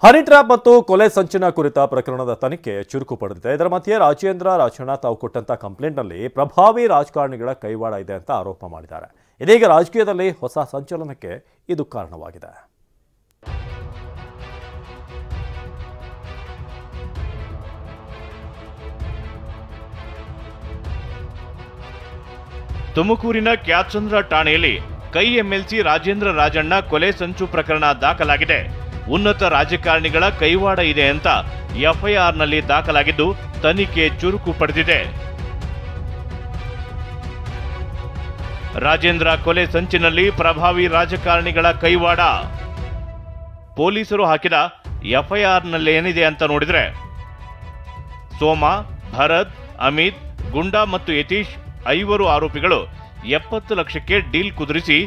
Honey trap ಮತ್ತು ಕೊಲೆ ಸಂಚಿನ ಕುರಿತ ಪ್ರಕರಣದ ತನಿಖೆ ಚುರುಕು ಪಡೆದಿದೆ. ಇದರ ಮಧ್ಯೆ ರಾಜೇಂದ್ರ ರಾಜಣ್ಣ ತಾವು ಕೊಟ್ಟಂತ ಕಂಪ್ಲೇಂಟ್ನಲ್ಲಿ ಪ್ರಭಾವಿ ರಾಜಕಾರಣಿಗಳ ಕೈವಾಡ ಇದೆ ಅಂತ ಆರೋಪ ಮಾಡಿದ್ದಾರೆ. ಇದೀಗ ರಾಜಕೀಯದಲ್ಲಿ ಹೊಸ ಸಂಚಲನಕ್ಕೆ ಇದು ಕಾರಣವಾಗಿದೆ. ತುಮಕೂರಿನ ಕ್ಯಾತ್ಸಂದ್ರ ಠಾಣೆಯಲ್ಲಿ ಕೈ ಎಂಎಲ್ಸಿ ರಾಜೇಂದ್ರ ರಾಜಣ್ಣ ಕೊಲೆ ಸಂಚು ಪ್ರಕರಣ ದಾಖಲಾಗಿದೆ. ಉನ್ನತ ರಾಜಕಾರಣಿಗಳ ಕೈವಾಡ ಇದೆ ಅಂತ ಎಫ್ಐಆರ್ನಲ್ಲಿ ದಾಖಲಾಗಿದ್ದು ತನಿಖೆ ಚುರುಕು ಪಡೆದಿದೆ. ರಾಜೇಂದ್ರ ಕೊಲೆ ಸಂಚಿನಲ್ಲಿ ಪ್ರಭಾವಿ ರಾಜಕಾರಣಿಗಳ ಕೈವಾಡ. ಪೊಲೀಸರು ಹಾಕಿದ ಎಫ್ಐಆರ್ನಲ್ಲಿ ಏನಿದೆ ಅಂತ ನೋಡಿದ್ರೆ, ಸೋಮ, ಭರತ್, ಅಮಿತ್, ಗುಂಡಾ ಮತ್ತು ಯತೀಶ್ 5 ಆರೋಪಿಗಳು 70 ಲಕ್ಷಕ್ಕೆ ಡೀಲ್ ಕುದುರಿಸಿ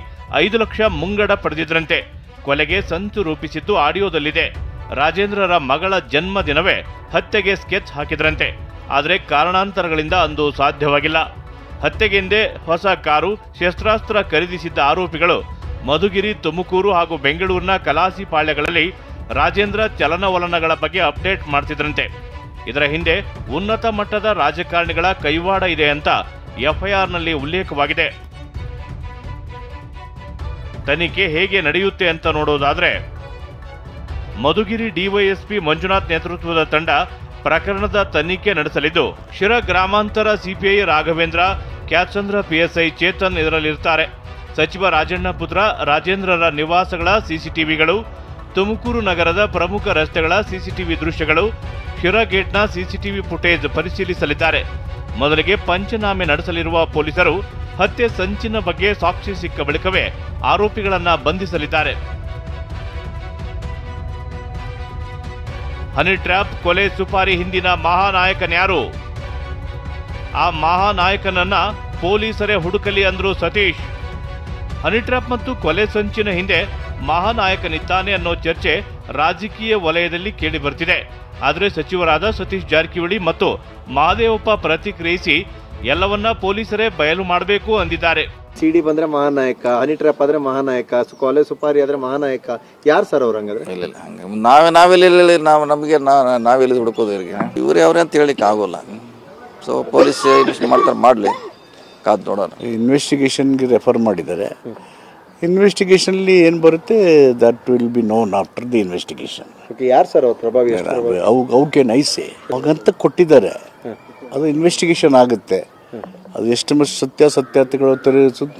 5 ಲಕ್ಷ ಮುಂಗಡ ಪಡೆದಿದ್ರಂತೆ. ಕೊಲೆಗೆ ಸಂಚು ರೂಪಿಸಿದ್ದು ಆಡಿಯೋದಲ್ಲಿದೆ. ರಾಜೇಂದ್ರರ ಮಗಳ ಜನ್ಮದಿನವೇ ಹತ್ಯೆಗೆ ಸ್ಕೆಚ್ ಹಾಕಿದ್ರಂತೆ. ಆದರೆ ಕಾರಣಾಂತರಗಳಿಂದ ಅಂದು ಸಾಧ್ಯವಾಗಿಲ್ಲ. ಹತ್ಯೆಗೆಂದೇ ಹೊಸ ಕಾರು, ಶಸ್ತ್ರಾಸ್ತ್ರ ಖರೀದಿಸಿದ್ದ ಆರೋಪಿಗಳು ಮಧುಗಿರಿ, ತುಮಕೂರು ಹಾಗೂ ಬೆಂಗಳೂರಿನ ಕಲಾಸಿಪಾಳ್ಯಗಳಲ್ಲಿ ರಾಜೇಂದ್ರ ಚಲನವಲನಗಳ ಬಗ್ಗೆ ಅಪ್ಡೇಟ್ ಮಾಡ್ತಿದ್ರಂತೆ. ಇದರ ಹಿಂದೆ ಉನ್ನತ ಮಟ್ಟದ ರಾಜಕಾರಣಿಗಳ ಕೈವಾಡ ಇದೆ ಅಂತ ಎಫ್ಐಆರ್ನಲ್ಲಿ ಉಲ್ಲೇಖವಾಗಿದೆ. ತನಿಖೆ ಹೇಗೆ ನಡೆಯುತ್ತೆ ಅಂತ ನೋಡೋದಾದ್ರೆ, ಮಧುಗಿರಿ ಡಿವೈಎಸ್ಪಿ ಮಂಜುನಾಥ್ ನೇತೃತ್ವದ ತಂಡ ಪ್ರಕರಣದ ತನಿಖೆ ನಡೆಸಲಿದ್ದು, ಶಿರಾ ಗ್ರಾಮಾಂತರ ಸಿಪಿಐ ರಾಘವೇಂದ್ರ, ಕ್ಯಾತ್ಸಂದ್ರ ಪಿಎಸ್ಐ ಚೇತನ್ ಇದರಲ್ಲಿರ್ತಾರೆ. ಸಚಿವ ರಾಜಣ್ಣ ಪುತ್ರ ರಾಜೇಂದ್ರರ ನಿವಾಸಗಳ ಸಿಸಿಟಿವಿಗಳು, ತುಮಕೂರು ನಗರದ ಪ್ರಮುಖ ರಸ್ತೆಗಳ ಸಿಸಿಟಿವಿ ದೃಶ್ಯಗಳು, ಶಿರಾ ಗೇಟ್ನ ಸಿಸಿಟಿವಿ ಫುಟೇಜ್ ಪರಿಶೀಲಿಸಲಿದ್ದಾರೆ. ಮೊದಲಿಗೆ ಪಂಚನಾಮೆ ನಡೆಸಲಿರುವ ಪೊಲೀಸರು ಹತ್ಯೆ ಸಂಚಿನ ಬಗ್ಗೆ ಸಾಕ್ಷಿ ಸಿಕ್ಕ ಬಳಿಕವೇ ಆರೋಪಿಗಳನ್ನ ಬಂಧಿಸಲಿದ್ದಾರೆ. ಹನಿ ಟ್ರ್ಯಾಪ್ ಕೊಲೆ ಸುಪಾರಿ ಹಿಂದಿನ ಮಹಾನಾಯಕನ್ಯಾರು? ಆ ಮಹಾನಾಯಕನನ್ನ ಪೊಲೀಸರೇ ಹುಡುಕಲಿ ಅಂದ್ರು ಸತೀಶ್. ಹನಿ ಟ್ರ್ಯಾಪ್ ಮತ್ತು ಕೊಲೆ ಸಂಚಿನ ಹಿಂದೆ ಮಹಾನಾಯಕನಿದ್ದಾನೆ ಅನ್ನೋ ಚರ್ಚೆ ರಾಜಕೀಯ ವಲಯದಲ್ಲಿ ಕೇಳಿ ಬರ್ತಿದೆ. ಆದರೆ ಸಚಿವರಾದ ಸತೀಶ್ ಜಾರಕಿಹೊಳಿ ಮತ್ತು ಮಹದೇವಪ್ಪ ಪ್ರತಿಕ್ರಿಯಿಸಿ ಎಲ್ಲವನ್ನ ಪೊಲೀಸರೇ ಬಯಲು ಮಾಡಬೇಕು ಅಂದಿದ್ದಾರೆ. ಸಿಡಿ ಬಂದ್ರೆ ಮಹಾನಾಯಕ, ಹನಿ ಟ್ರ್ಯಾಪ್ ಆದ್ರೆ ಮಹಾನಾಯಕ, ಕೊಲೆ ಸುಪಾರಿ ಆದ್ರೆ ಮಹಾನಾಯಕ. ಯಾರು ಸರ್ ಅವ್ರು? ಹಂಗಾದ್ರೆ ಇಲ್ಲ ನಾವೆಲ್ಲಿ ಹುಡುಕೋದು ಇವ್ರು ಅವ್ರೆ ಅಂತ ಹೇಳಿಕ್ಕೆ ಆಗೋಲ್ಲ. ಸೊ ಪೊಲೀಸ್ ಇನ್ವೆಸ್ಟಿಗೇಷನ್ ಮಾಡ್ತಾರೆ, ಮಾಡಲಿ, ಕಾದು ನೋಡೋಣ. ಇನ್ವೆಸ್ಟಿಗೇಷನ್ಗೆ ರೆಫರ್ ಮಾಡಿದ್ದಾರೆ. ಇನ್ವೆಸ್ಟಿಗೇಷನ್ಲಿ ಏನು ಬರುತ್ತೆ that will be known after the investigation. ಯಾರು ಸರ್ ಅವ್ರು ಪ್ರಭಾವಿ? ಅವಕ್ಕೆ ನೈಸೆ ಅವಾಗಂತ ಕೊಟ್ಟಿದ್ದಾರೆ. ಅದು ಇನ್ವೆಸ್ಟಿಗೇಷನ್ ಆಗುತ್ತೆ. ಅದು ಎಷ್ಟು ಸತ್ಯಾಸತ್ಯತೆಗಳು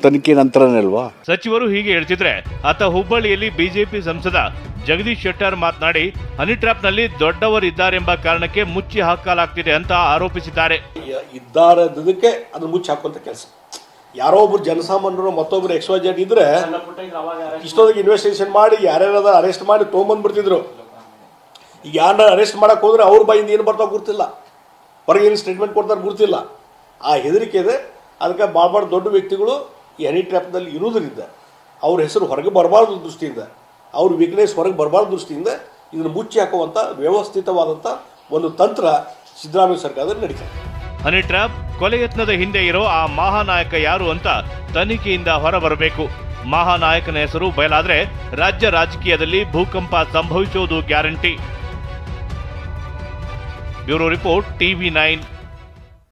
ತನಿಖೆ ನಂತರನೇ ಅಲ್ವಾ. ಸಚಿವರು ಹೀಗೆ ಹೇಳ್ತಿದ್ರೆ, ಆತ ಹುಬ್ಬಳ್ಳಿಯಲ್ಲಿ ಬಿಜೆಪಿ ಸಂಸದ ಜಗದೀಶ್ ಶೆಟ್ಟರ್ ಮಾತನಾಡಿ, ಹನಿ ಟ್ರ್ಯಾಪ್ನಲ್ಲಿ ದೊಡ್ಡವರಿದ್ದಾರೆಂಬ ಕಾರಣಕ್ಕೆ ಮುಚ್ಚಿ ಹಾಕಲಾಗ್ತಿದೆ ಅಂತ ಆರೋಪಿಸಿದ್ದಾರೆ. ಇದ್ದಾರದಕ್ಕೆ ಅದು ಮುಚ್ಚಿ ಹಾಕುವಂತ ಕೆಲಸ. ಯಾರೋ ಒಬ್ರು ಜನಸಾಮಾನ್ಯರು ಮತ್ತೊಬ್ರು XYZ ಇದ್ರೆ ಇಷ್ಟೊಂದಿಗೆ ಇನ್ವೆಸ್ಟಿಗೇಷನ್ ಮಾಡಿ ಯಾರ್ಯಾರದ ಅರೆಸ್ಟ್ ಮಾಡಿ ತೊಗೊಂಬಂದ್ಬಿಡ್ತಿದ್ರು. ಈಗ ಯಾರನ್ನ ಅರೆಸ್ಟ್ ಮಾಡಕ್ ಹೋದ್ರೆ ಅವ್ರ ಬಾಯಿಂದ ಏನು ಬರ್ತಾವ ಗುರ್ತಿಲ್ಲ, ಹೊರಗೆ ಏನು ಸ್ಟೇಟ್ಮೆಂಟ್ ಕೊಡ್ತಾರೆ ಗುರ್ತಿಲ್ಲ. ಆ ಹೆದರಿಕೆ ಇದೆ. ಅದಕ್ಕೆ ಭಾಳ ದೊಡ್ಡ ವ್ಯಕ್ತಿಗಳು ಈ ಹನಿ ಟ್ರ್ಯಾಪ್ನಲ್ಲಿ ಇರುವುದರಿಂದ ಅವ್ರ ಹೆಸರು ಹೊರಗೆ ಬರಬಾರ್ದು ದೃಷ್ಟಿಯಿಂದ, ಅವ್ರ ವೀಕ್ನೆಸ್ ಹೊರಗೆ ಬರಬಾರ್ದು ದೃಷ್ಟಿಯಿಂದ ಇದನ್ನು ಮುಚ್ಚಿ ಹಾಕುವಂಥ ವ್ಯವಸ್ಥಿತವಾದಂಥ ಒಂದು ತಂತ್ರ ಸಿದ್ದರಾಮಯ್ಯ ಸರ್ಕಾರದಲ್ಲಿ ನಡೀತದೆ. ಹನಿ ಟ್ರ್ಯಾಪ್ ಕೊಲೆ ಯತ್ನದ ಹಿಂದೆ ಇರೋ ಆ ಮಹಾನಾಯಕ ಯಾರು ಅಂತ ತನಿಖೆಯಿಂದ ಹೊರಬರಬೇಕು. ಮಹಾನಾಯಕನ ಹೆಸರು ಬಯಲಾದ್ರೆ ರಾಜ್ಯ ರಾಜಕೀಯದಲ್ಲಿ ಭೂಕಂಪ ಸಂಭವಿಸೋದು ಗ್ಯಾರಂಟಿ. Bureau report, TV9.